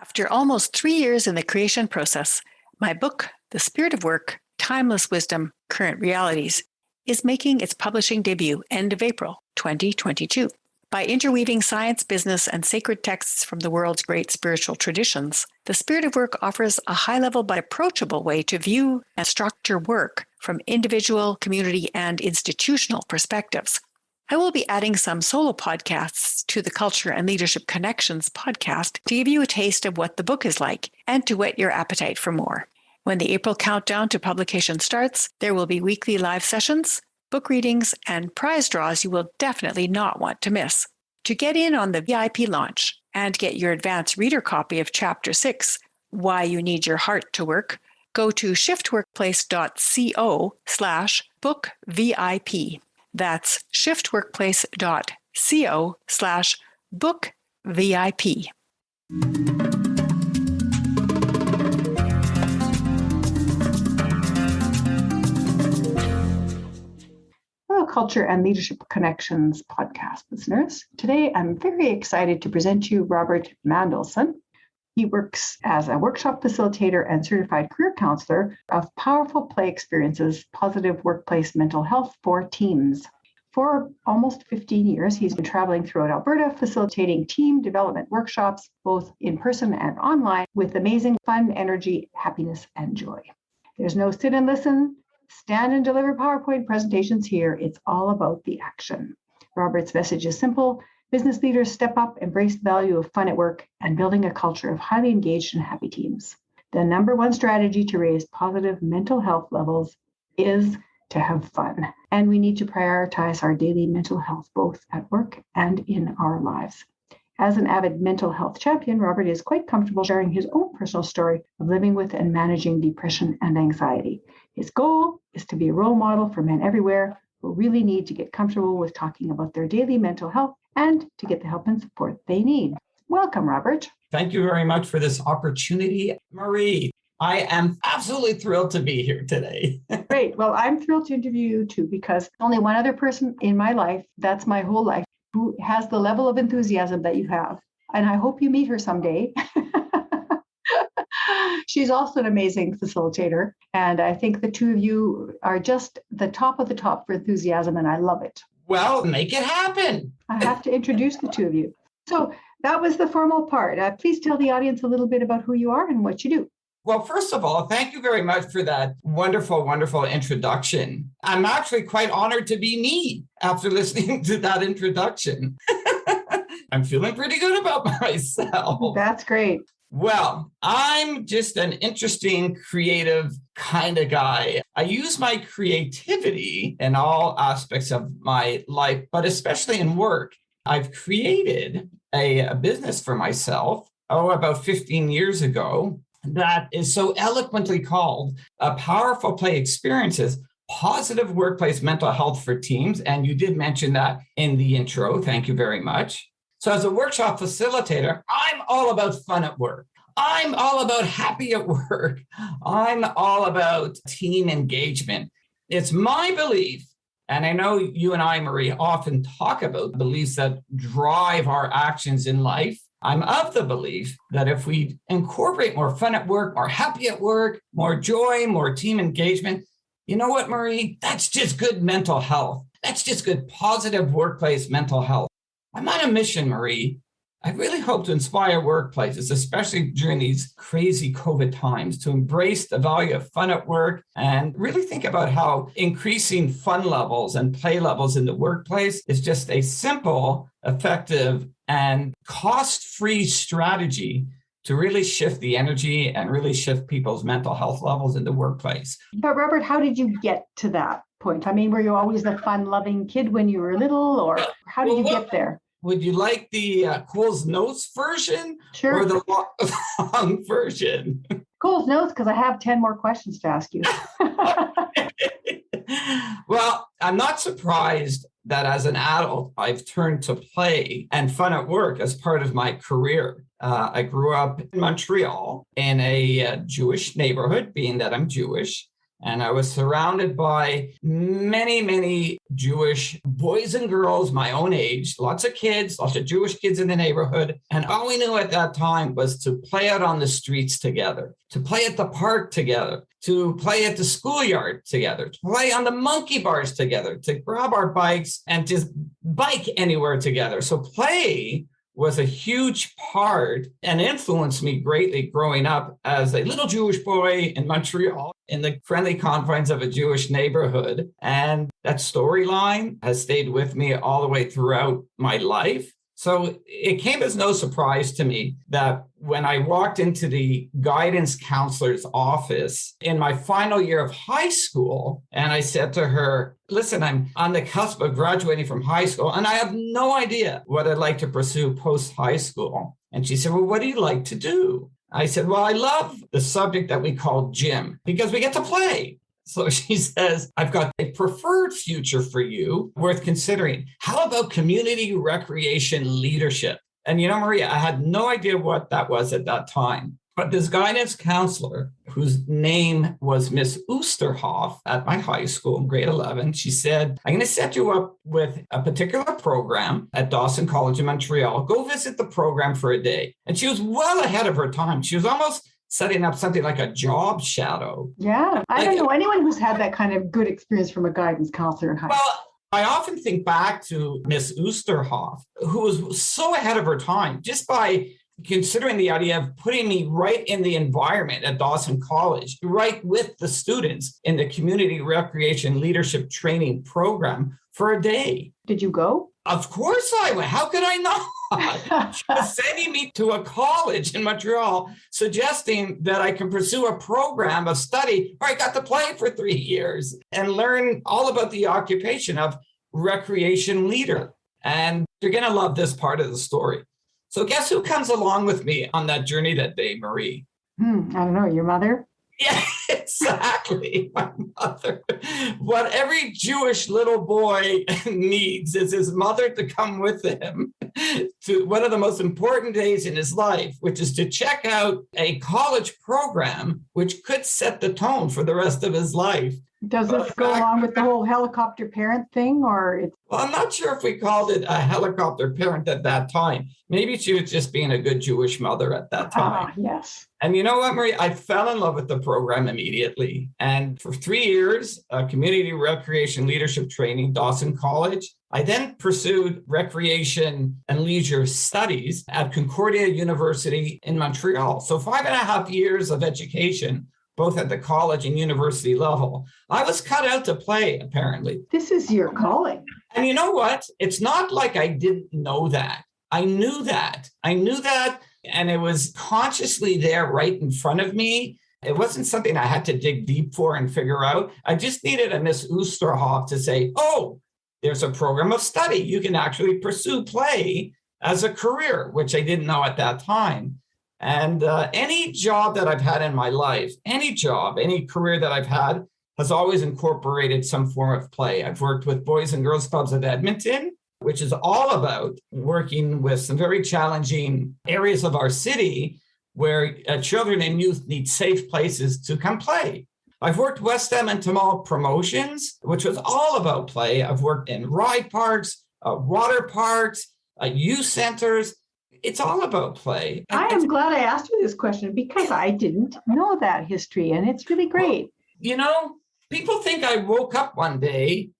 After almost 3 years in the creation process, my book, The Spirit of Work, Timeless Wisdom, Current Realities, is making its publishing debut end of April 2022. By interweaving science, business, and sacred texts from the world's great spiritual traditions, The Spirit of Work offers a high-level but approachable way to view and structure work from individual, community, and institutional perspectives. I will be adding some solo podcasts to the Culture and Leadership Connections podcast to give you a taste of what the book is like and to whet your appetite for more. When the April countdown to publication starts, there will be weekly live sessions, book readings, and prize draws you will definitely not want to miss. To get in on the VIP launch and get your advanced reader copy of Chapter 6, Why You Need Your Heart to Work, go to shiftworkplace.co/bookvip. That's shiftworkplace.co/bookvip. Hello, Culture and Leadership Connections podcast listeners. Today, I'm very excited to present you Robert Manolson. He works as a workshop facilitator and certified career counselor of powerful play experiences, positive workplace mental health for teams. For almost 15 years, he's been traveling throughout Alberta, facilitating team development workshops, both in person and online, with amazing fun, energy, happiness, and joy. There's no sit and listen, stand and deliver PowerPoint presentations here. It's all about the action. Robert's message is simple. Business leaders step up, embrace the value of fun at work, and building a culture of highly engaged and happy teams. The number one strategy to raise positive mental health levels is to have fun. And we need to prioritize our daily mental health, both at work and in our lives. As an avid mental health champion, Robert is quite comfortable sharing his own personal story of living with and managing depression and anxiety. His goal is to be a role model for men everywhere who really need to get comfortable with talking about their daily mental health and to get the help and support they need. Welcome, Robert. Thank you very much for this opportunity, Marie. I am absolutely thrilled to be here today. Great. Well, I'm thrilled to interview you too, because only one other person in my life, that's my whole life, who has the level of enthusiasm that you have. And I hope you meet her someday. She's also an amazing facilitator. And I think the two of you are just the top of the top for enthusiasm, and I love it. Well, make it happen. I have to introduce the two of you. So that was the formal part. Please tell the audience a little bit about who you are and what you do. Well, first of all, thank you very much for that wonderful, wonderful introduction. I'm actually quite honored to be me after listening to that introduction. I'm feeling pretty good about myself. That's great. Well, I'm just an interesting, creative kind of guy. I use my creativity in all aspects of my life, but especially in work. I've created a business for myself, about 15 years ago, that is so eloquently called Powerful Play Experiences, Positive Workplace Mental Health for Teams. And you did mention that in the intro. Thank you very much. So as a workshop facilitator, I'm all about fun at work. I'm all about happy at work. I'm all about team engagement. It's my belief, and I know you and I, Marie, often talk about beliefs that drive our actions in life. I'm of the belief that if we incorporate more fun at work, more happy at work, more joy, more team engagement, you know what, Marie? That's just good mental health. That's just good positive workplace mental health. I'm on a mission, Marie. I really hope to inspire workplaces, especially during these crazy COVID times, to embrace the value of fun at work and really think about how increasing fun levels and play levels in the workplace is just a simple, effective, and cost-free strategy to really shift the energy and really shift people's mental health levels in the workplace. But Robert, how did you get to that point? I mean, were you always the fun-loving kid when you were little, or how did you get there? Would you like the Cole's Notes version or the long version? Cole's Notes, because I have 10 more questions to ask you. Well, I'm not surprised that as an adult, I've turned to play and fun at work as part of my career. I grew up in Montreal in a Jewish neighborhood, being that I'm Jewish. And I was surrounded by many, many Jewish boys and girls my own age, lots of kids, lots of Jewish kids in the neighborhood. And all we knew at that time was to play out on the streets together, to play at the park together, to play at the schoolyard together, to play on the monkey bars together, to grab our bikes and just bike anywhere together. So play was a huge part and influenced me greatly growing up as a little Jewish boy in Montreal in the friendly confines of a Jewish neighborhood. And that storyline has stayed with me all the way throughout my life. So it came as no surprise to me that when I walked into the guidance counselor's office in my final year of high school, and I said to her, listen, I'm on the cusp of graduating from high school, and I have no idea what I'd like to pursue post-high school. And she said, well, what do you like to do? I said, well, I love the subject that we call gym because we get to play. So she says, I've got a preferred future for you worth considering. How about community recreation leadership? And you know, Maria, I had no idea what that was at that time. But this guidance counselor, whose name was Miss Oosterhoff at my high school in grade 11, she said, I'm going to set you up with a particular program at Dawson College in Montreal. Go visit the program for a day. And she was well ahead of her time. She was almost setting up something like a job shadow. Yeah. I don't know anyone who's had that kind of good experience from a guidance counselor in high school. Well, I often think back to Miss Oosterhoff, who was so ahead of her time just by considering the idea of putting me right in the environment at Dawson College, right with the students in the community recreation leadership training program for a day. Did you go? Of course I went. How could I not? She was sending me to a college in Montreal, suggesting that I can pursue a program of study where I got to play for 3 years and learn all about the occupation of recreation leader. And you're going to love this part of the story. So guess who comes along with me on that journey that day, Marie? I don't know, your mother? Yeah, exactly. My mother. What every Jewish little boy needs is his mother to come with him to one of the most important days in his life, which is to check out a college program which could set the tone for the rest of his life. Does this go along with the whole helicopter parent thing, or it's... Well, I'm not sure if we called it a helicopter parent at that time. Maybe she was just being a good Jewish mother at that time. Yes. And you know what, Marie? I fell in love with the program immediately. And for 3 years, community recreation leadership training, Dawson College. I then pursued recreation and leisure studies at Concordia University in Montreal. So 5.5 years of education, both at the college and university level. I was cut out to play, apparently. This is your calling. And you know what? It's not like I didn't know that. I knew that. And it was consciously there right in front of me. It wasn't something I had to dig deep for and figure out. I just needed a Miss Oosterhoff to say, oh, there's a program of study. You can actually pursue play as a career, which I didn't know at that time. And any job that I've had in my life, any job, any career that I've had has always incorporated some form of play. I've worked with Boys and Girls Clubs of Edmonton, which is all about working with some very challenging areas of our city where children and youth need safe places to come play. I've worked West Edmonton Mall Promotions, which was all about play. I've worked in ride parks, water parks, youth centers. It's all about play. I am glad I asked you this question because I didn't know that history, and it's really great. You know, people think I woke up one day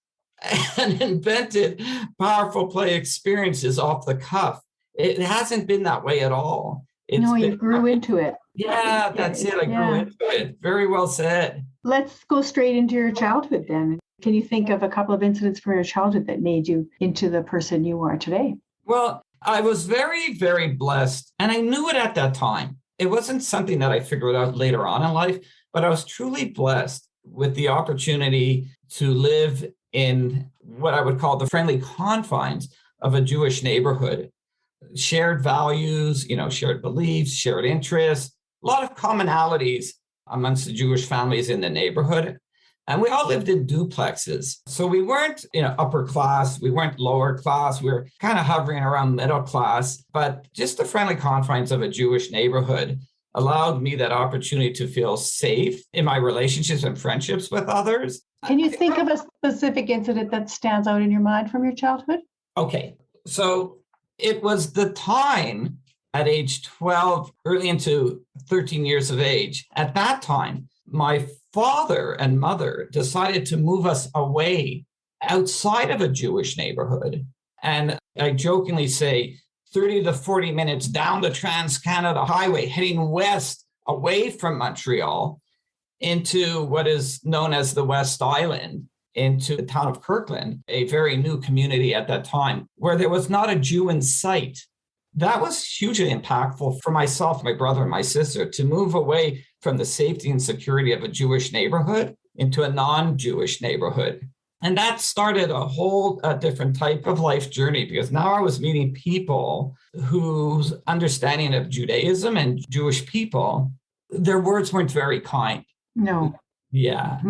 and invented powerful play experiences off the cuff. It hasn't been that way at all. You grew into it. Yeah, that's it. I grew into it. Very well said. Let's go straight into your childhood then. Can you think of a couple of incidents from your childhood that made you into the person you are today? Well, I was very, very blessed, and I knew it at that time. It wasn't something that I figured out later on in life, but I was truly blessed with the opportunity to live in what I would call the friendly confines of a Jewish neighborhood. Shared values, shared beliefs, shared interests, a lot of commonalities amongst the Jewish families in the neighborhood. And we all lived in duplexes. So we weren't, upper class, we weren't lower class, we were kind of hovering around middle class, but just the friendly confines of a Jewish neighborhood. allowed me that opportunity to feel safe in my relationships and friendships with others. Can you think of a specific incident that stands out in your mind from your childhood? Okay, so it was the time at age 12, early into 13 years of age. At that time, my father and mother decided to move us away outside of a Jewish neighborhood. And I jokingly say 30 to 40 minutes down the Trans-Canada Highway, heading west away from Montreal into what is known as the West Island, into the town of Kirkland, a very new community at that time, where there was not a Jew in sight. That was hugely impactful for myself, my brother, and my sister to move away from the safety and security of a Jewish neighborhood into a non-Jewish neighborhood. And that started a whole different type of life journey, because now I was meeting people whose understanding of Judaism and Jewish people, their words weren't very kind. No. Yeah.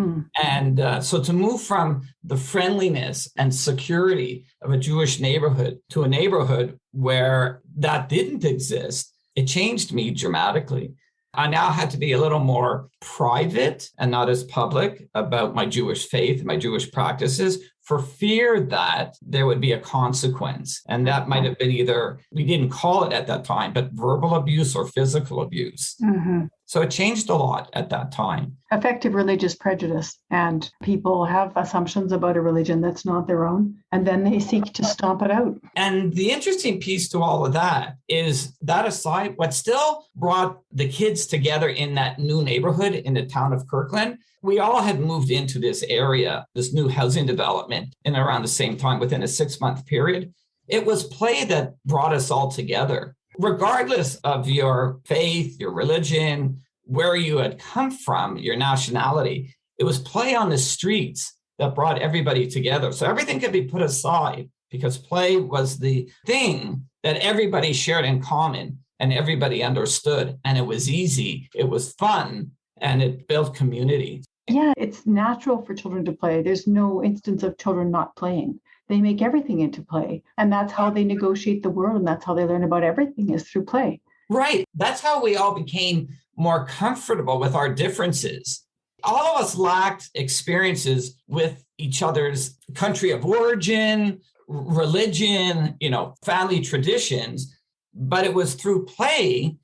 And so to move from the friendliness and security of a Jewish neighborhood to a neighborhood where that didn't exist, it changed me dramatically. I now had to be a little more private and not as public about my Jewish faith, my Jewish practices, for fear that there would be a consequence. And that might have been either, we didn't call it at that time, but verbal abuse or physical abuse. Mm-hmm. So it changed a lot at that time. Effective religious prejudice. And people have assumptions about a religion that's not their own, and then they seek to stomp it out. And the interesting piece to all of that is, that aside, what still brought the kids together in that new neighborhood in the town of Kirkland, we all had moved into this area, this new housing development, in around the same time, within a 6-month period. It was play that brought us all together. Regardless of your faith, your religion, where you had come from, your nationality, it was play on the streets that brought everybody together. So everything could be put aside, because play was the thing that everybody shared in common and everybody understood. And it was easy, it was fun, and it built community. Yeah, it's natural for children to play. There's no instance of children not playing. They make everything into play. And that's how they negotiate the world. And that's how they learn about everything, is through play. Right. That's how we all became more comfortable with our differences. All of us lacked experiences with each other's country of origin, religion, family traditions, but it was through play.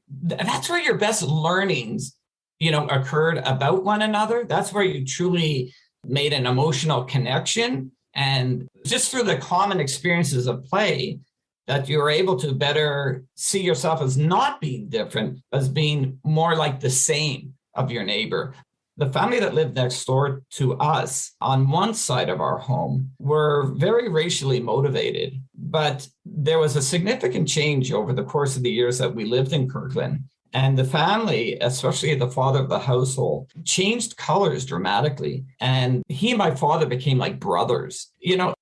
That's where your best learnings, occurred about one another. That's where you truly made an emotional connection. And just through the common experiences of play, that you're able to better see yourself as not being different, as being more like the same of your neighbor. The family that lived next door to us on one side of our home were very racially motivated, but there was a significant change over the course of the years that we lived in Kirkland. And the family, especially the father of the household, changed colors dramatically. And he and my father became like brothers.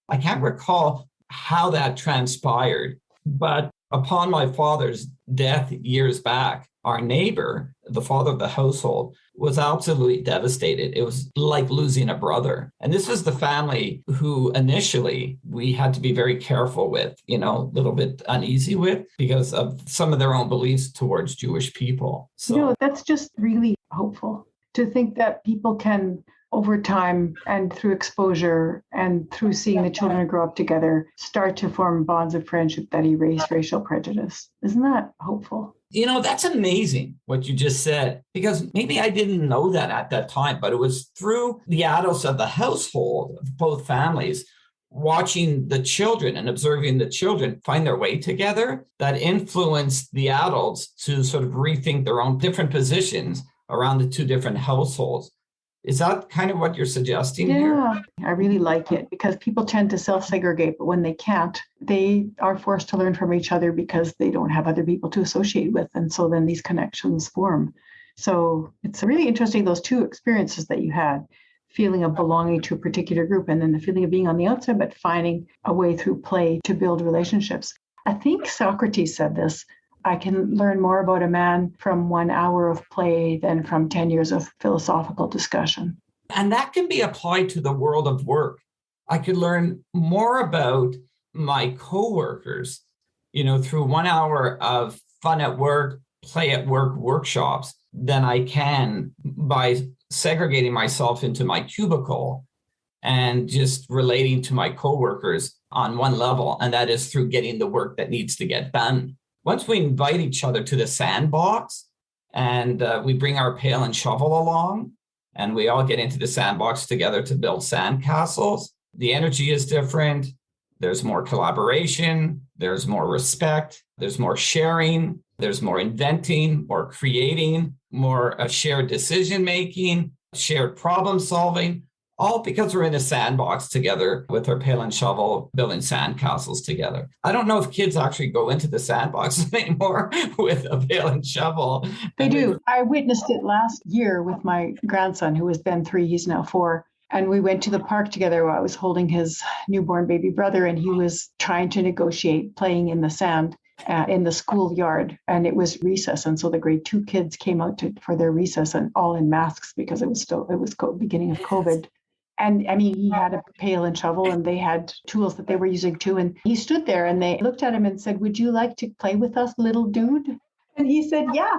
I can't recall how that transpired, but upon my father's death years back, our neighbor, the father of the household, was absolutely devastated. It was like losing a brother. And this was the family who initially we had to be very careful with, a little bit uneasy with, because of some of their own beliefs towards Jewish people. So that's just really hopeful to think that people can, over time and through exposure and through seeing the children grow up together, start to form bonds of friendship that erase racial prejudice. Isn't that hopeful? That's amazing what you just said, because maybe I didn't know that at that time, but it was through the adults of the household, of both families, watching the children and observing the children find their way together, that influenced the adults to sort of rethink their own different positions around the two different households. Is that kind of what you're suggesting here? Yeah, I really like it, because people tend to self-segregate, but when they can't, they are forced to learn from each other because they don't have other people to associate with. And so then these connections form. So it's really interesting, those two experiences that you had, feeling of belonging to a particular group, and then the feeling of being on the outside, but finding a way through play to build relationships. I think Socrates said this: I can learn more about a man from 1 hour of play than from 10 years of philosophical discussion. And that can be applied to the world of work. I could learn more about my coworkers, through 1 hour of fun at work, play at work workshops than I can by segregating myself into my cubicle and just relating to my coworkers on one level, and that is through getting the work that needs to get done. Once we invite each other to the sandbox and we bring our pail and shovel along and we all get into the sandbox together to build sandcastles, the energy is different. There's more collaboration, there's more respect, there's more sharing, there's more inventing, more creating, more shared decision-making, shared problem solving, all because we're in a sandbox together with our pail and shovel, building sandcastles together. I don't know if kids actually go into the sandbox anymore with a pail and shovel. They do. I witnessed it last year with my grandson, who was then 3, he's now 4. And we went to the park together while I was holding his newborn baby brother, and he was trying to negotiate playing in the sand in the schoolyard. And it was recess. And so the grade 2 kids came out for their recess and all in masks because it was beginning of COVID. And I mean, he had a pail and shovel and they had tools that they were using too. And he stood there and they looked at him and said, "Would you like to play with us, little dude?" And he said, "Yeah."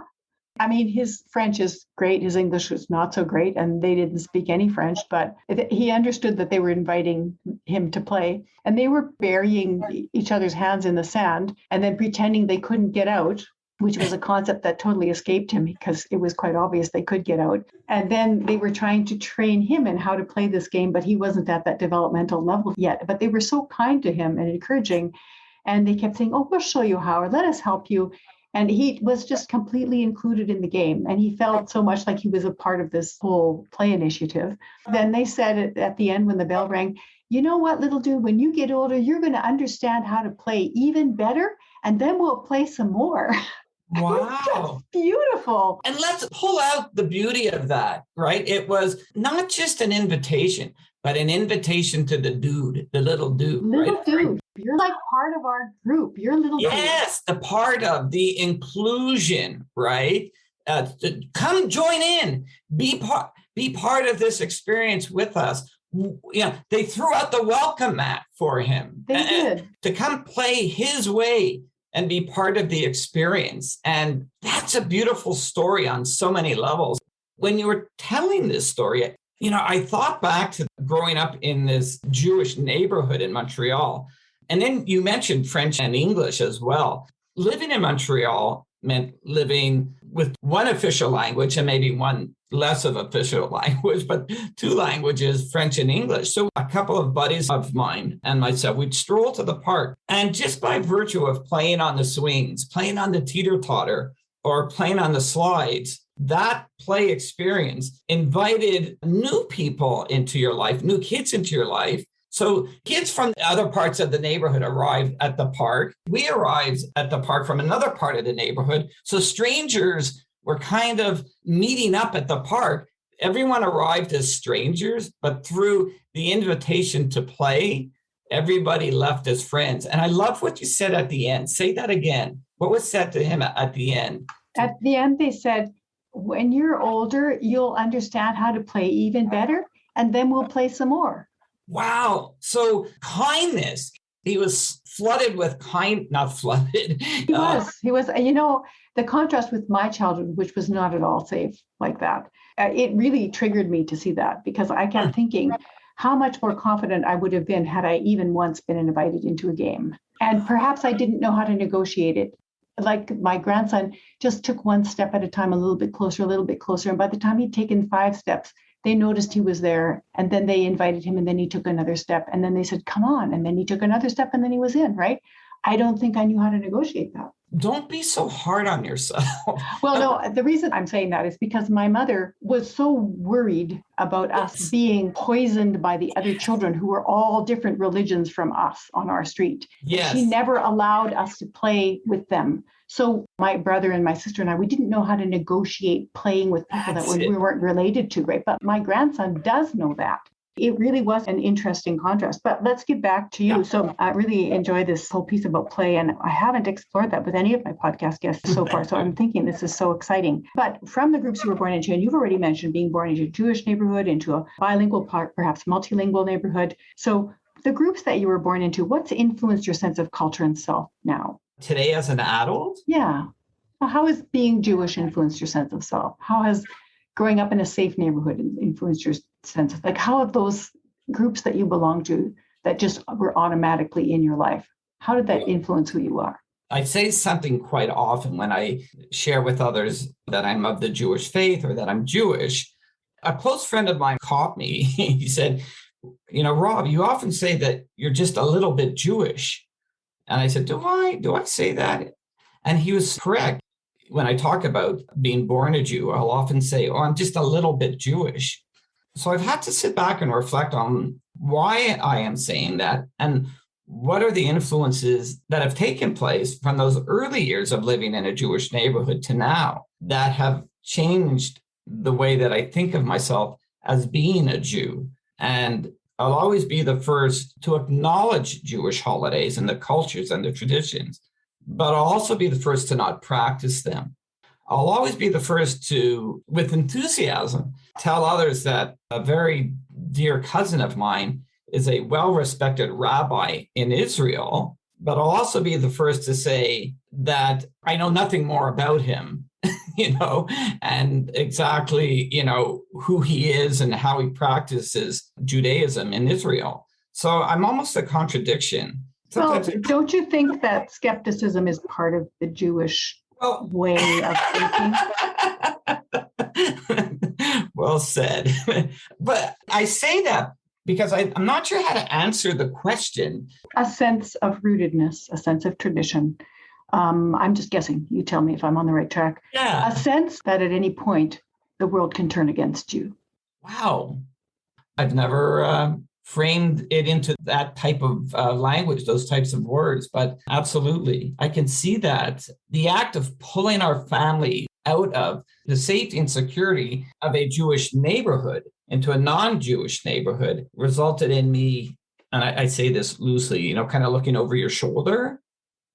I mean, his French is great. His English was not so great. And they didn't speak any French, but he understood that they were inviting him to play. And they were burying each other's hands in the sand and then pretending they couldn't get out, which was a concept that totally escaped him because it was quite obvious they could get out. And then they were trying to train him in how to play this game, but he wasn't at that developmental level yet. But they were so kind to him and encouraging. And they kept saying, "Oh, we'll show you how, or let us help you." And he was just completely included in the game. And he felt so much like he was a part of this whole play initiative. Then they said at the end when the bell rang, "You know what, little dude, when you get older, you're going to understand how to play even better. And then we'll play some more." Wow. Beautiful. And let's pull out the beauty of that, right? It was not just an invitation, but an invitation to the dude, the little dude. Little right? dude. You're like part of our group. You're little dude. Yes, the part of the inclusion, right? Come join in, be part of this experience with us. You know, they threw out the welcome mat for him. They did. To come play his way and be part of the experience. And that's a beautiful story on so many levels. When you were telling this story, you know, I thought back to growing up in this Jewish neighborhood in Montreal. And then you mentioned French and English as well. Living in Montreal meant living with one official language and maybe one less of official language, but 2 languages, French and English. So a couple of buddies of mine and myself, we'd stroll to the park. And just by virtue of playing on the swings, playing on the teeter-totter, or playing on the slides, that play experience invited new people into your life, new kids into your life. So kids from other parts of the neighborhood arrived at the park. We arrived at the park from another part of the neighborhood. So strangers were kind of meeting up at the park. Everyone arrived as strangers, but through the invitation to play, everybody left as friends. And I love what you said at the end. Say that again. What was said to him at the end? At the end, they said, "When you're older, you'll understand how to play even better, and then we'll play some more." Wow. So kindness. He was flooded with not flooded. He was, you know, the contrast with my childhood, which was not at all safe like that. It really triggered me to see that because I kept thinking how much more confident I would have been had I even once been invited into a game. And perhaps I didn't know how to negotiate it. Like my grandson just took one step at a time, a little bit closer, a little bit closer. And by the time he'd taken 5 steps, they noticed he was there, and then they invited him, and then he took another step, and then they said, "Come on," and then he took another step, and then he was in, right? I don't think I knew how to negotiate that. Don't be so hard on yourself. Well, no, the reason I'm saying that is because my mother was so worried about us being poisoned by the other children who were all different religions from us on our street. Yes. She never allowed us to play with them. So my brother and my sister and I, we didn't know how to negotiate playing with people that we weren't related to, right? But my grandson does know that. It really was an interesting contrast. But let's get back to you. Yeah. So I really enjoy this whole piece about play, and I haven't explored that with any of my podcast guests so far. So I'm thinking this is so exciting. But from the groups you were born into, and you've already mentioned being born into a Jewish neighborhood, into a bilingual, perhaps multilingual neighborhood. So the groups that you were born into, what's influenced your sense of culture and self now? Today as an adult? Yeah. How has being Jewish influenced your sense of self? How has growing up in a safe neighborhood influenced your sense of, like, how have those groups that you belong to that just were automatically in your life, how did that influence who you are? I say something quite often when I share with others that I'm of the Jewish faith or that I'm Jewish. A close friend of mine caught me. He said, Rob, you often say that you're just a little bit Jewish. And I said, do I say that? And he was correct. When I talk about being born a Jew, I'll often say, I'm just a little bit Jewish. So I've had to sit back and reflect on why I am saying that and what are the influences that have taken place from those early years of living in a Jewish neighborhood to now that have changed the way that I think of myself as being a Jew. And I'll always be the first to acknowledge Jewish holidays and the cultures and the traditions, but I'll also be the first to not practice them. I'll always be the first to, with enthusiasm, tell others that a very dear cousin of mine is a well-respected rabbi in Israel, but I'll also be the first to say that I know nothing more about him, and exactly, who he is and how he practices Judaism in Israel. So I'm almost a contradiction. Well, don't you think that skepticism is part of the Jewish way of thinking? Well said. But I say that because I'm not sure how to answer the question. A sense of rootedness, a sense of tradition. I'm just guessing. You tell me if I'm on the right track. Yeah. A sense that at any point the world can turn against you. Wow. I've never framed it into that type of language, those types of words, but absolutely. I can see that the act of pulling our family out of the safety and security of a Jewish neighborhood into a non-Jewish neighborhood resulted in me, and I say this loosely, kind of looking over your shoulder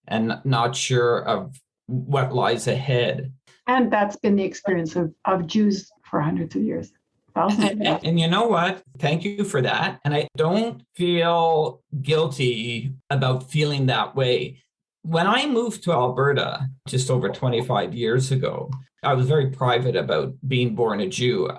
and not sure of what lies ahead. And that's been the experience of Jews for hundreds of years. And you know what? Thank you for that. And I don't feel guilty about feeling that way. When I moved to Alberta just over 25 years ago, I was very private about being born a Jew.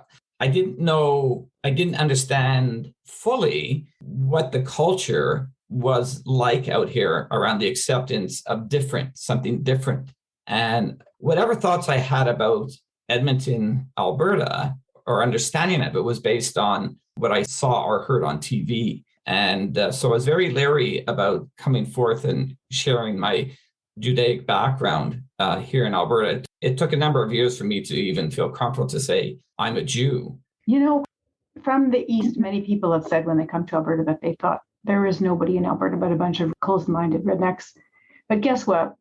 I didn't understand fully what the culture was like out here around the acceptance of something different. And whatever thoughts I had about Edmonton, Alberta, or understanding of it was based on what I saw or heard on TV. And so I was very leery about coming forth and sharing my Judaic background here in Alberta. It took a number of years for me to even feel comfortable to say, I'm a Jew. From the East, many people have said when they come to Alberta that they thought there is nobody in Alberta but a bunch of closed-minded rednecks. But guess what?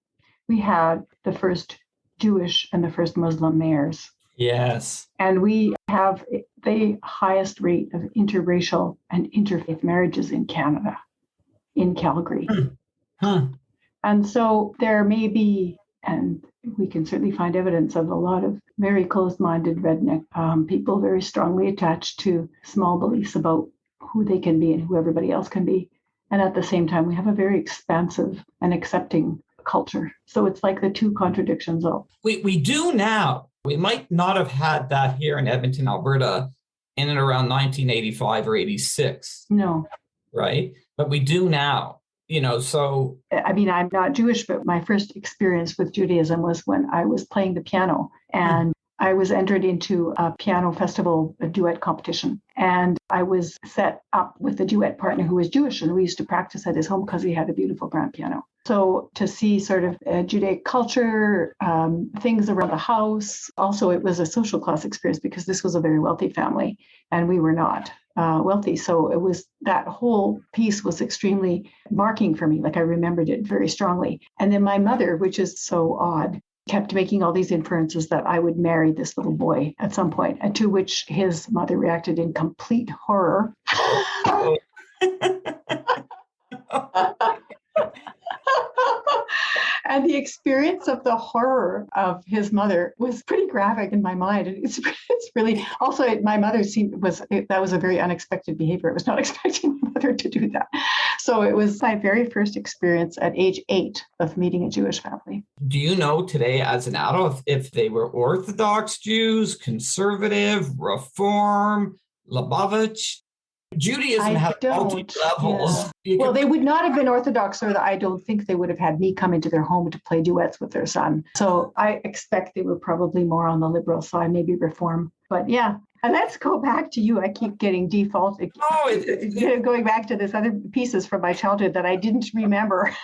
We had the first Jewish and the first Muslim mayors. Yes. And we have the highest rate of interracial and interfaith marriages in Canada, in Calgary. And so there may be, and we can certainly find evidence of a lot of very closed-minded redneck people, very strongly attached to small beliefs about who they can be and who everybody else can be. And at the same time, we have a very expansive and accepting culture. So it's like the two contradictions of. We do now. We might not have had that here in Edmonton, Alberta in and around 1985 or 86. No. Right? But we do now, so. I mean, I'm not Jewish, but my first experience with Judaism was when I was playing the piano and I was entered into a piano festival, a duet competition. And I was set up with a duet partner who was Jewish, and we used to practice at his home because he had a beautiful grand piano. So to see sort of Judaic culture, things around the house. Also, it was a social class experience because this was a very wealthy family and we were not wealthy. So it was, that whole piece was extremely marking for me. Like I remembered it very strongly. And then my mother, which is so odd, kept making all these inferences that I would marry this little boy at some point, and to which his mother reacted in complete horror. And the experience of the horror of his mother was pretty graphic in my mind. And it's really also my mother that was a very unexpected behavior. I was not expecting my mother to do that. So it was my very first experience at age 8 of meeting a Jewish family. Do you know today as an adult if they were Orthodox Jews, conservative, Reform, Lubavitch? Judaism has multi-levels. Yeah. Well, they would not have been Orthodox, or I don't think they would have had me come into their home to play duets with their son. So I expect they were probably more on the liberal side, maybe Reform. But yeah. And let's go back to you. I keep getting defaulted. Going back to this other pieces from my childhood that I didn't remember.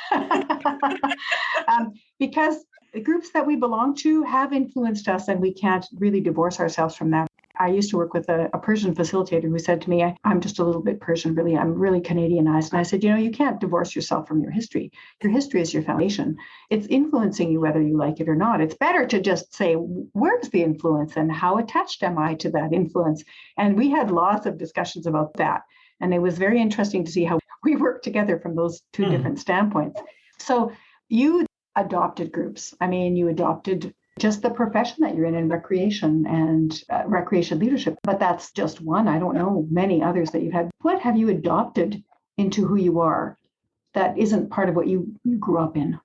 Because the groups that we belong to have influenced us, and we can't really divorce ourselves from that. I used to work with a Persian facilitator who said to me, I'm just a little bit Persian, really. I'm really Canadianized. And I said, you can't divorce yourself from your history. Your history is your foundation. It's influencing you whether you like it or not. It's better to just say, where's the influence and how attached am I to that influence? And we had lots of discussions about that. And it was very interesting to see how we worked together from those two different standpoints. So you adopted groups. I mean, you adopted just the profession that you're in recreation and recreation leadership. But that's just one. I don't know many others that you've had. What have you adopted into who you are that isn't part of what you grew up in?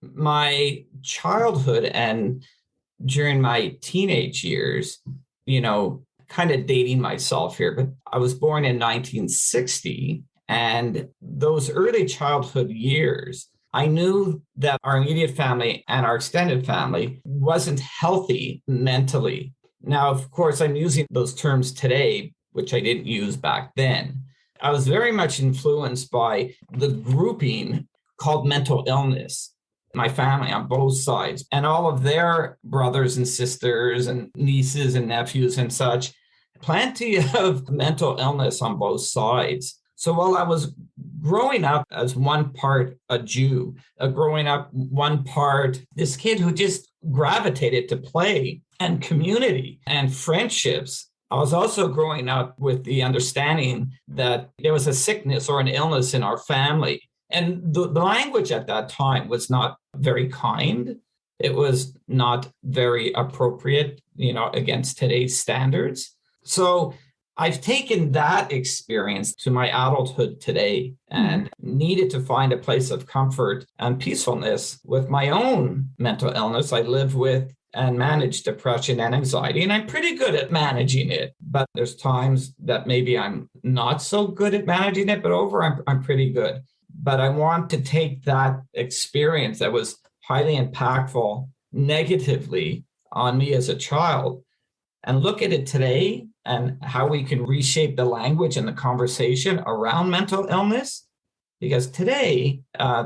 My childhood and during my teenage years, kind of dating myself here, but I was born in 1960. And those early childhood years, I knew that our immediate family and our extended family wasn't healthy mentally. Now, of course, I'm using those terms today, which I didn't use back then. I was very much influenced by the grouping called mental illness. My family on both sides and all of their brothers and sisters and nieces and nephews and such, plenty of mental illness on both sides. So while I was growing up as one part a Jew, growing up one part this kid who just gravitated to play and community and friendships, I was also growing up with the understanding that there was a sickness or an illness in our family. And the language at that time was not very kind. It was not very appropriate, against today's standards. So I've taken that experience to my adulthood today and needed to find a place of comfort and peacefulness with my own mental illness. I live with and manage depression and anxiety, and I'm pretty good at managing it. But there's times that maybe I'm not so good at managing it, but I'm pretty good. But I want to take that experience that was highly impactful negatively on me as a child and look at it today and how we can reshape the language and the conversation around mental illness. Because today,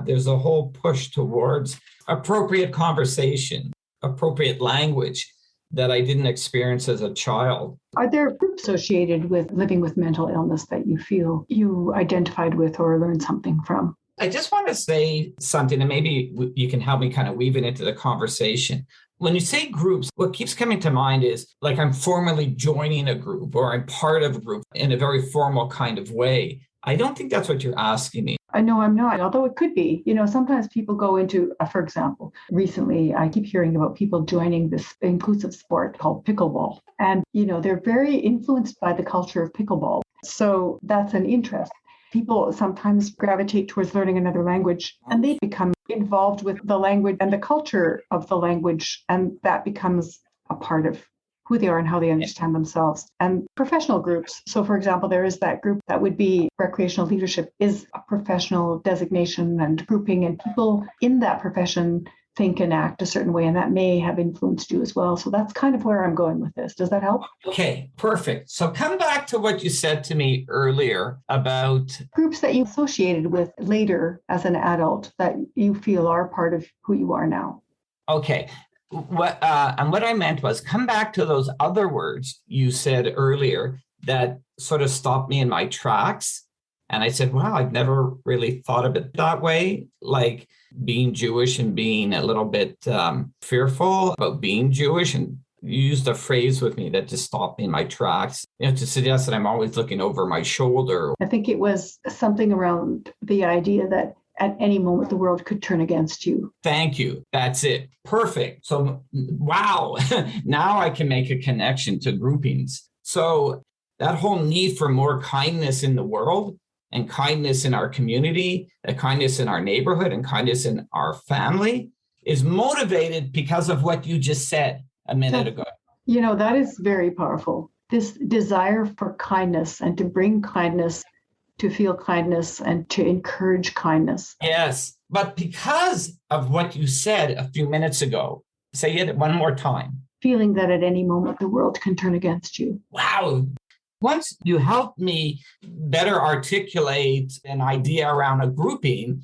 there's a whole push towards appropriate conversation, appropriate language that I didn't experience as a child. Are there groups associated with living with mental illness that you feel you identified with or learned something from? I just want to say something, and maybe you can help me kind of weave it into the conversation. When you say groups, what keeps coming to mind is like I'm formally joining a group or I'm part of a group in a very formal kind of way. I don't think that's what you're asking me. No, I'm not, although it could be. Sometimes people go into, for example, recently I keep hearing about people joining this inclusive sport called pickleball. And, they're very influenced by the culture of pickleball. So that's an interest. People sometimes gravitate towards learning another language and they become involved with the language and the culture of the language. And that becomes a part of who they are and how they understand themselves. And professional groups. So, for example, there is that group that would be recreational leadership is a professional designation and grouping, and people in that profession think and act a certain way, and that may have influenced you as well. So that's kind of where I'm going with this. Does that help? Okay, perfect. So come back to what you said to me earlier about groups that you associated with later as an adult that you feel are part of who you are now. Okay. What I meant was come back to those other words you said earlier that sort of stopped me in my tracks. And I said, wow, I've never really thought of it that way. Like being Jewish and being a little bit fearful about being Jewish. And you used a phrase with me that just stopped me in my tracks, to suggest that I'm always looking over my shoulder. I think it was something around the idea that at any moment the world could turn against you. Thank you. That's it. Perfect. So, wow. Now I can make a connection to groupings. So that whole need for more kindness in the world and kindness in our community, and kindness in our neighborhood and kindness in our family is motivated because of what you just said a minute ago. That is very powerful. This desire for kindness and to bring kindness, to feel kindness and to encourage kindness. Yes, but because of what you said a few minutes ago, say it one more time. Feeling that at any moment the world can turn against you. Wow. Once you helped me better articulate an idea around a grouping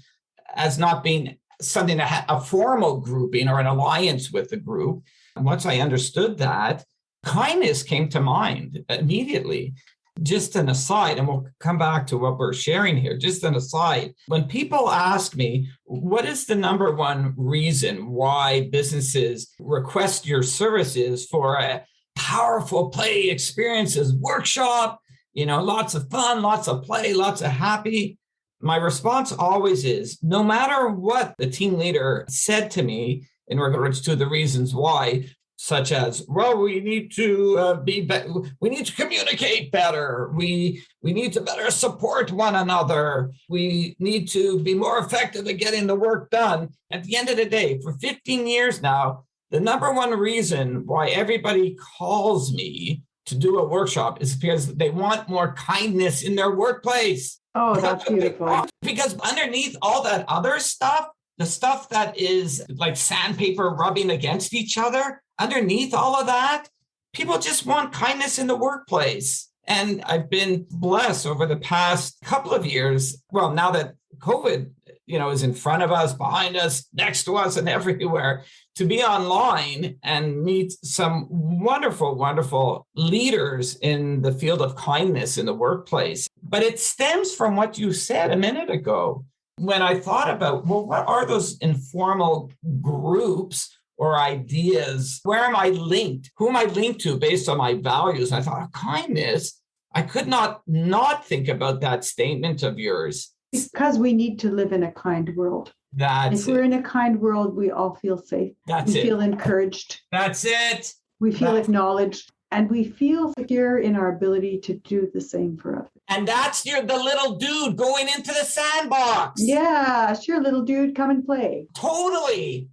as not being something that had a formal grouping or an alliance with the group, once I understood that, kindness came to mind immediately. Just an aside, and we'll come back to what we're sharing here. Just an aside, when people ask me, what is the number one reason why businesses request your services for a powerful play experiences workshop, lots of fun, lots of play, lots of happy, my response always is, no matter what the team leader said to me in regards to the reasons why, such as, well, we need to we need to communicate better. We need to better support one another. We need to be more effective at getting the work done. At the end of the day, for 15 years now, the number one reason why everybody calls me to do a workshop is because they want more kindness in their workplace. Oh, that's beautiful. Because underneath all that other stuff, the stuff that is like sandpaper rubbing against each other, underneath all of that, people just want kindness in the workplace. And I've been blessed over the past couple of years. Well, now that COVID, is in front of us, behind us, next to us, and everywhere, to be online and meet some wonderful, wonderful leaders in the field of kindness in the workplace. But it stems from what you said a minute ago. When I thought about, well, what are those informal groups or ideas? Where am I linked? Who am I linked to based on my values? I thought, kindness. I could not think about that statement of yours. Because we need to live in a kind world. If we're in a kind world, we all feel safe. We feel encouraged. That's it. We feel acknowledged. And we feel secure in our ability to do the same for others. And that's the little dude going into the sandbox. Yeah, sure, little dude, come and play. Totally.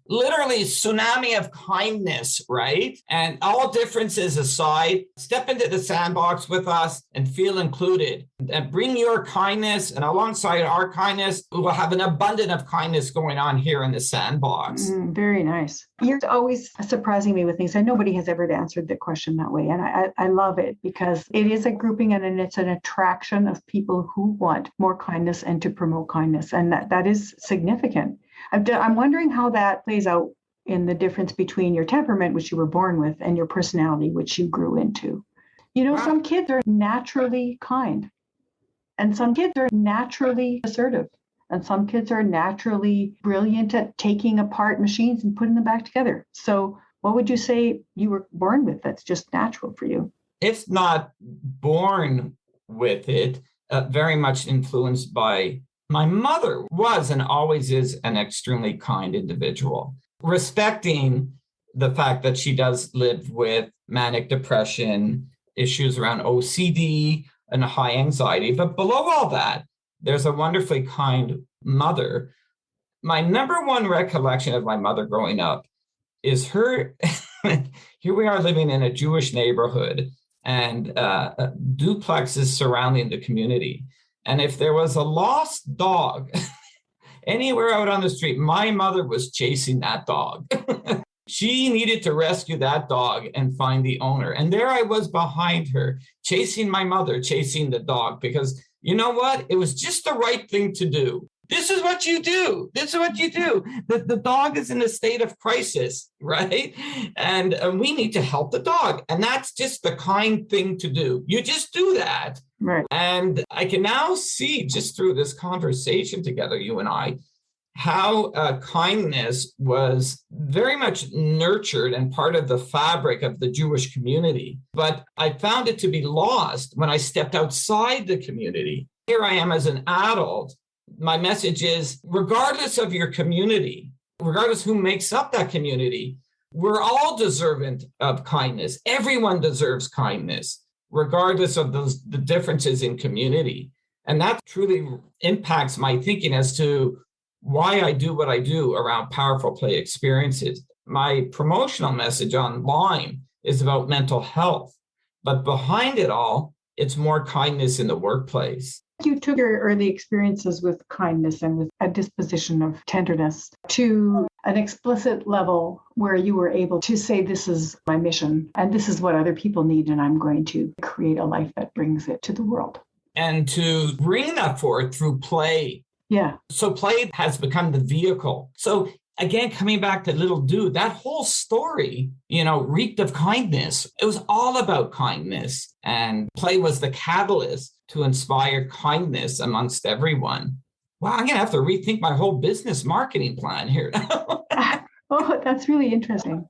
Literally tsunami of kindness, right? And all differences aside, step into the sandbox with us and feel included. And bring your kindness, and alongside our kindness, we will have an abundance of kindness going on here in the sandbox. Very nice. You're always surprising me with things. And nobody has ever answered the question that way. And I love it because it is a grouping and it's an attraction of people who want more kindness and to promote kindness. And that is significant. I'm wondering how that plays out in the difference between your temperament, which you were born with, and your personality, which you grew into. Some kids are naturally kind, and some kids are naturally assertive, and some kids are naturally brilliant at taking apart machines and putting them back together. So what would you say you were born with that's just natural for you? It's not born with it, very much influenced by my mother was and always is an extremely kind individual, respecting the fact that she does live with manic depression, issues around OCD and high anxiety. But below all that, there's a wonderfully kind mother. My number one recollection of my mother growing up is her. Here we are living in a Jewish neighborhood and duplexes surrounding the community. And if there was a lost dog anywhere out on the street, my mother was chasing that dog. She needed to rescue that dog and find the owner. And there I was behind her, chasing my mother, chasing the dog, because you know what? It was just the right thing to do. This is what you do. The dog is in a state of crisis, right? And we need to help the dog. And that's just the kind thing to do. You just do that. Right. And I can now see just through this conversation together, you and I, how kindness was very much nurtured and part of the fabric of the Jewish community. But I found it to be lost when I stepped outside the community. Here I am as an adult My message is, regardless of your community, regardless who makes up that community, we're all deserving of kindness. Everyone deserves kindness, regardless of the differences in community. And that truly impacts my thinking as to why I do what I do around powerful play experiences. My promotional message online is about mental health, but behind it all, it's more kindness in the workplace. You took your early experiences with kindness and with a disposition of tenderness to an explicit level where you were able to say, this is my mission and this is what other people need, and I'm going to create a life that brings it to the world. And to bring that forth through play. Yeah. So play has become the vehicle. So again, coming back to Little Dude, that whole story, reeked of kindness. It was all about kindness. And play was the catalyst to inspire kindness amongst everyone. Wow, I'm going to have to rethink my whole business marketing plan here. Oh, that's really interesting.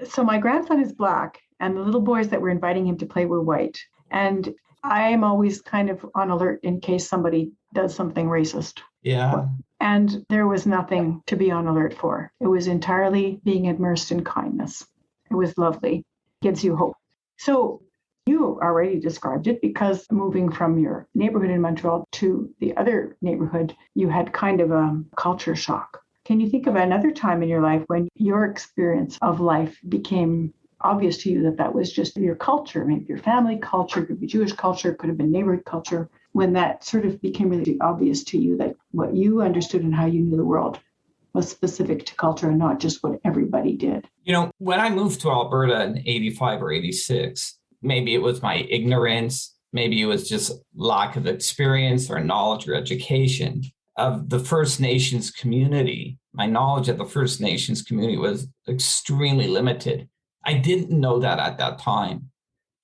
So my grandson is Black, and the little boys that were inviting him to play were white. And I am always kind of on alert in case somebody does something racist. Yeah. And there was nothing to be on alert for. It was entirely being immersed in kindness. It was lovely. Gives you hope. So you already described it, because moving from your neighborhood in Montreal to the other neighborhood, you had kind of a culture shock. Can you think of another time in your life when your experience of life became obvious to you that was just your culture, maybe your family culture, could be Jewish culture, could have been neighborhood culture, when that sort of became really obvious to you that what you understood and how you knew the world was specific to culture and not just what everybody did? When I moved to Alberta in 85 or 86, maybe it was my ignorance, maybe it was just lack of experience or knowledge or education of the First Nations community. My knowledge of the First Nations community was extremely limited. I didn't know that at that time.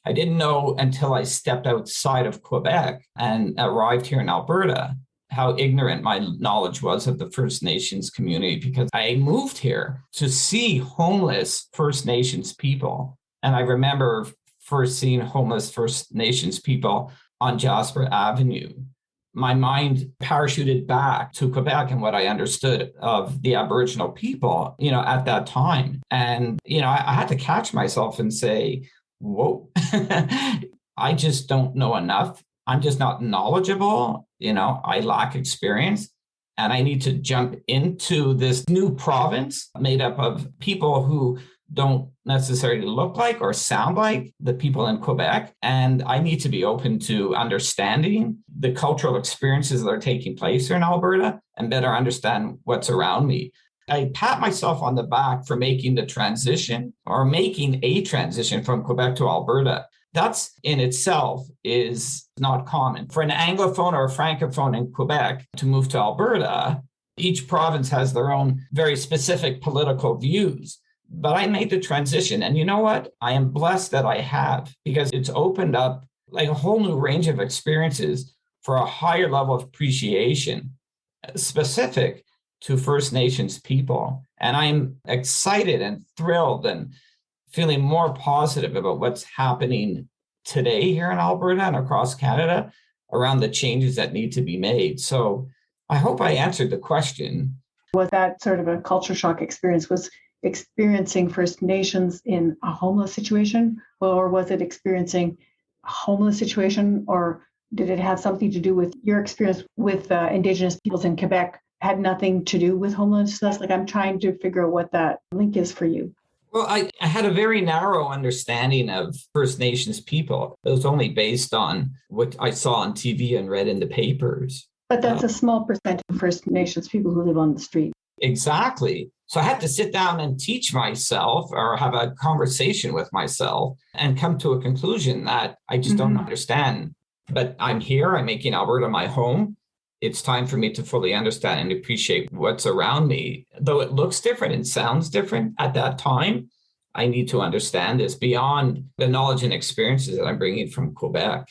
I didn't know until I stepped outside of Quebec and arrived here in Alberta how ignorant my knowledge was of the First Nations community, because I moved here to see homeless First Nations people. And I remember first seeing homeless First Nations people on Jasper Avenue. My mind parachuted back to Quebec and what I understood of the Aboriginal people, at that time. And, I had to catch myself and say, whoa, I just don't know enough. I'm just not knowledgeable. I lack experience, and I need to jump into this new province made up of people who don't necessarily look like or sound like the people in Quebec. And I need to be open to understanding the cultural experiences that are taking place here in Alberta and better understand what's around me. I pat myself on the back for making the transition, or making a transition from Quebec to Alberta. That's in itself is not common. For an Anglophone or a Francophone in Quebec to move to Alberta, each province has their own very specific political views. But I made the transition. And you know what? I am blessed that I have, because it's opened up like a whole new range of experiences for a higher level of appreciation specific to First Nations people. And I'm excited and thrilled and feeling more positive about what's happening today here in Alberta and across Canada around the changes that need to be made. So I hope I answered the question. Was that sort of a culture shock experience? Was experiencing First Nations in a homeless situation, or was it experiencing a homeless situation, or did it have something to do with your experience with Indigenous peoples in Quebec? Had nothing to do with homelessness? Like, I'm trying to figure out what that link is for you. Well, I had a very narrow understanding of First Nations people. It was only based on what I saw on TV and read in the papers. But that's a small percent of First Nations people who live on the street. Exactly. So I had to sit down and teach myself, or have a conversation with myself, and come to a conclusion that I just don't understand. But I'm here. I'm making Alberta my home. It's time for me to fully understand and appreciate what's around me. Though it looks different and sounds different at that time, I need to understand this beyond the knowledge and experiences that I'm bringing from Quebec.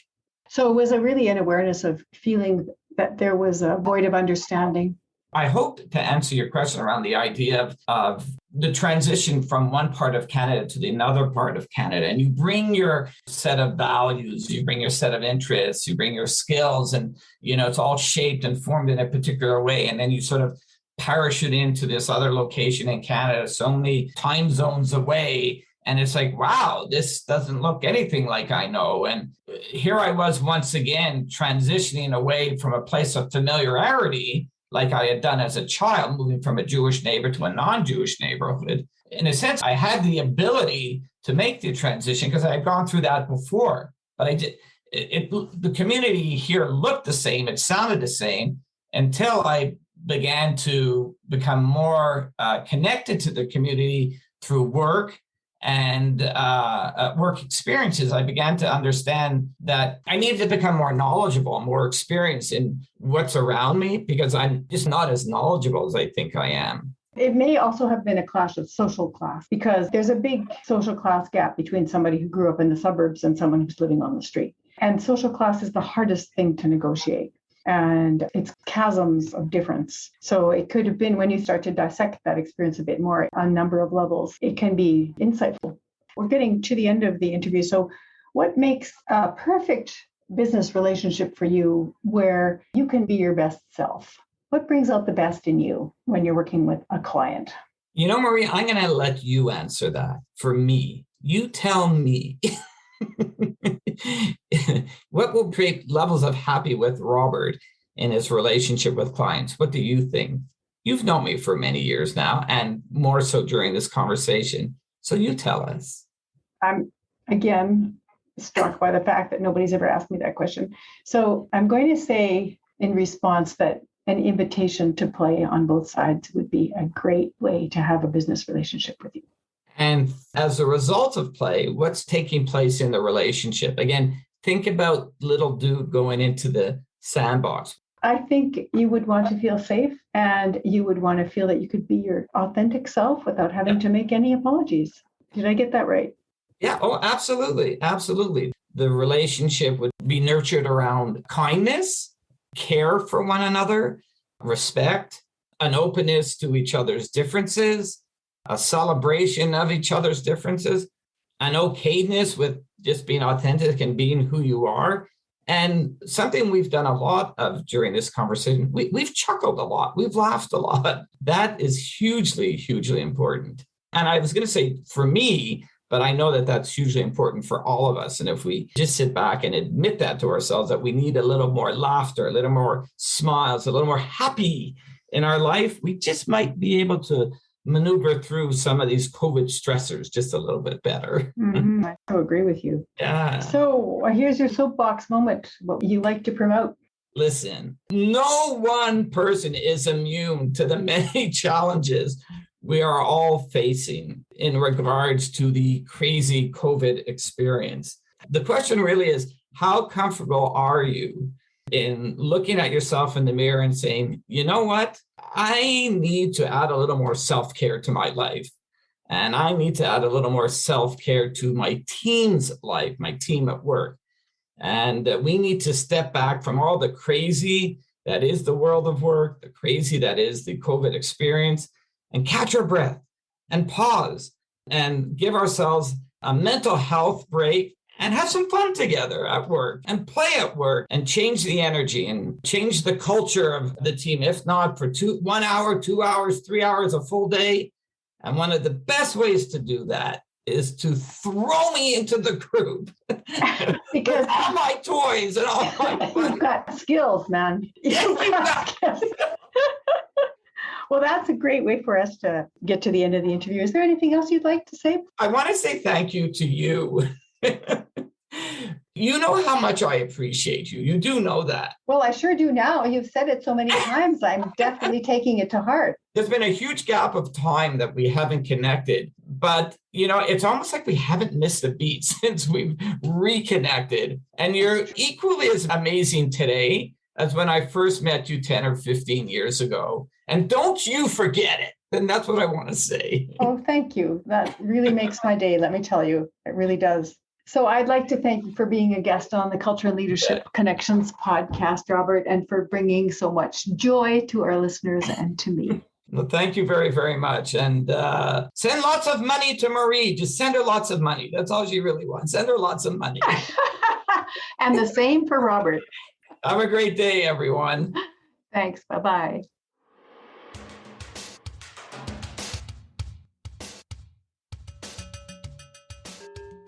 So was it really an awareness of feeling that there was a void of understanding I hope to answer your question around the idea of the transition from one part of Canada to the another part of Canada. And you bring your set of values, you bring your set of interests, you bring your skills, and, it's all shaped and formed in a particular way. And then you sort of parachute into this other location in Canada, so many time zones away. And it's like, wow, this doesn't look anything like I know. And here I was once again transitioning away from a place of familiarity, like I had done as a child, moving from a Jewish neighbor to a non-Jewish neighborhood. In a sense, I had the ability to make the transition because I had gone through that before. But the community here looked the same, it sounded the same, until I began to become more connected to the community through work and work experiences. I began to understand that I needed to become more knowledgeable, more experienced in what's around me, because I'm just not as knowledgeable as I think I am. It may also have been a clash of social class, because there's a big social class gap between somebody who grew up in the suburbs and someone who's living on the street. And social class is the hardest thing to negotiate. And it's chasms of difference. So it could have been, when you start to dissect that experience a bit more on a number of levels, it can be insightful. We're getting to the end of the interview. So what makes a perfect business relationship for you where you can be your best self? What brings out the best in you when you're working with a client? Marie, I'm going to let you answer that for me. You tell me. What will create levels of happy with Robert in his relationship with clients? What do you think? You've known me for many years now, and more so during this conversation. So you tell us. I'm, again, struck by the fact that nobody's ever asked me that question. So I'm going to say in response that an invitation to play on both sides would be a great way to have a business relationship with you. And as a result of play, what's taking place in the relationship? Again, think about little dude going into the sandbox. I think you would want to feel safe, and you would want to feel that you could be your authentic self without having to make any apologies. Did I get that right? Yeah. Oh, absolutely. Absolutely. The relationship would be nurtured around kindness, care for one another, respect, an openness to each other's differences, a celebration of each other's differences, an okayness with just being authentic and being who you are. And something we've done a lot of during this conversation, we've chuckled a lot. We've laughed a lot. That is hugely, hugely important. And I was going to say for me, but I know that that's hugely important for all of us. And if we just sit back and admit that to ourselves, that we need a little more laughter, a little more smiles, a little more happy in our life, we just might be able to maneuver through some of these COVID stressors just a little bit better. Mm-hmm. I so agree with you. Yeah. So here's your soapbox moment. What you like to promote? Listen, no one person is immune to the many challenges we are all facing in regards to the crazy COVID experience. The question really is, how comfortable are you in looking at yourself in the mirror and saying, you know what? I need to add a little more self-care to my life. And I need to add a little more self-care to my team's life, my team at work. And we need to step back from all the crazy that is the world of work, the crazy that is the COVID experience, and catch our breath and pause and give ourselves a mental health break and have some fun together at work and play at work and change the energy and change the culture of the team, if not for 1 hour, 2 hours, 3 hours, a full day. And one of the best ways to do that is to throw me into the group because all my toys and all my You've got skills, man. Well, that's a great way for us to get to the end of the interview. Is there anything else you'd like to say? I want to say thank you to you. You know how much I appreciate you. You do know that. Well, I sure do now. You've said it so many times. I'm definitely taking it to heart. There's been a huge gap of time that we haven't connected, but it's almost like we haven't missed a beat since we've reconnected. And you're equally as amazing today as when I first met you 10 or 15 years ago. And don't you forget it. And that's what I want to say. Oh, thank you. That really makes my day. Let me tell you, it really does. So I'd like to thank you for being a guest on the Culture and Leadership Connections podcast, Robert, and for bringing so much joy to our listeners and to me. Well, thank you very, very much. And send lots of money to Marie. Just send her lots of money. That's all she really wants. Send her lots of money. And the same for Robert. Have a great day, everyone. Thanks. Bye-bye.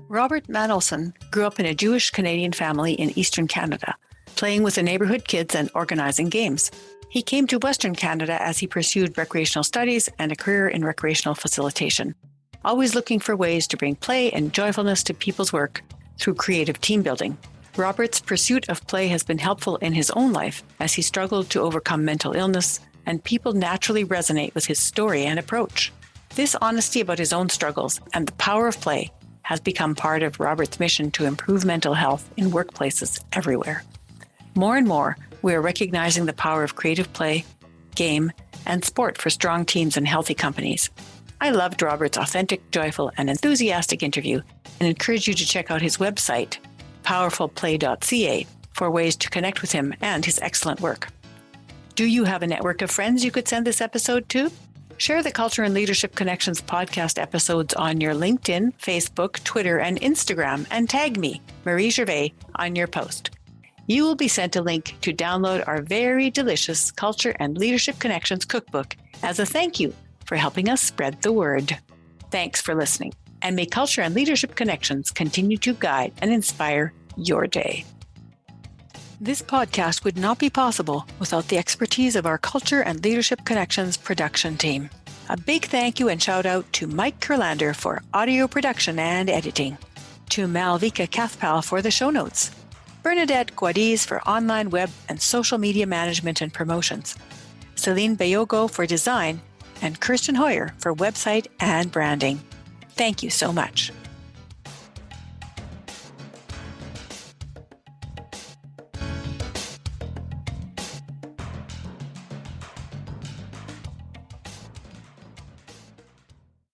Robert Manolson grew up in a Jewish Canadian family in Eastern Canada, playing with the neighborhood kids and organizing games. He came to Western Canada as he pursued recreational studies and a career in recreational facilitation, always looking for ways to bring play and joyfulness to people's work through creative team building. Robert's pursuit of play has been helpful in his own life as he struggled to overcome mental illness, and people naturally resonate with his story and approach. This honesty about his own struggles and the power of play has become part of Robert's mission to improve mental health in workplaces everywhere. More and more, we are recognizing the power of creative play, game, and sport for strong teams and healthy companies. I loved Robert's authentic, joyful, and enthusiastic interview and encourage you to check out his website, powerfulplay.ca, for ways to connect with him and his excellent work. Do you have a network of friends you could send this episode to? Share the Culture and Leadership Connections podcast episodes on your LinkedIn, Facebook, Twitter, and Instagram, and tag me, Marie Gervais, on your post. You will be sent a link to download our very delicious Culture and Leadership Connections cookbook as a thank you for helping us spread the word. Thanks for listening, and may Culture and Leadership Connections continue to guide and inspire your day. This podcast would not be possible without the expertise of our Culture and Leadership Connections production team. A big thank you and shout out to Mike Kurlander for audio production and editing, to Malvika Kathpal for the show notes, Bernadette Guadiz for online web and social media management and promotions, Celine Bayogo for design, and Kirsten Hoyer for website and branding. Thank you so much.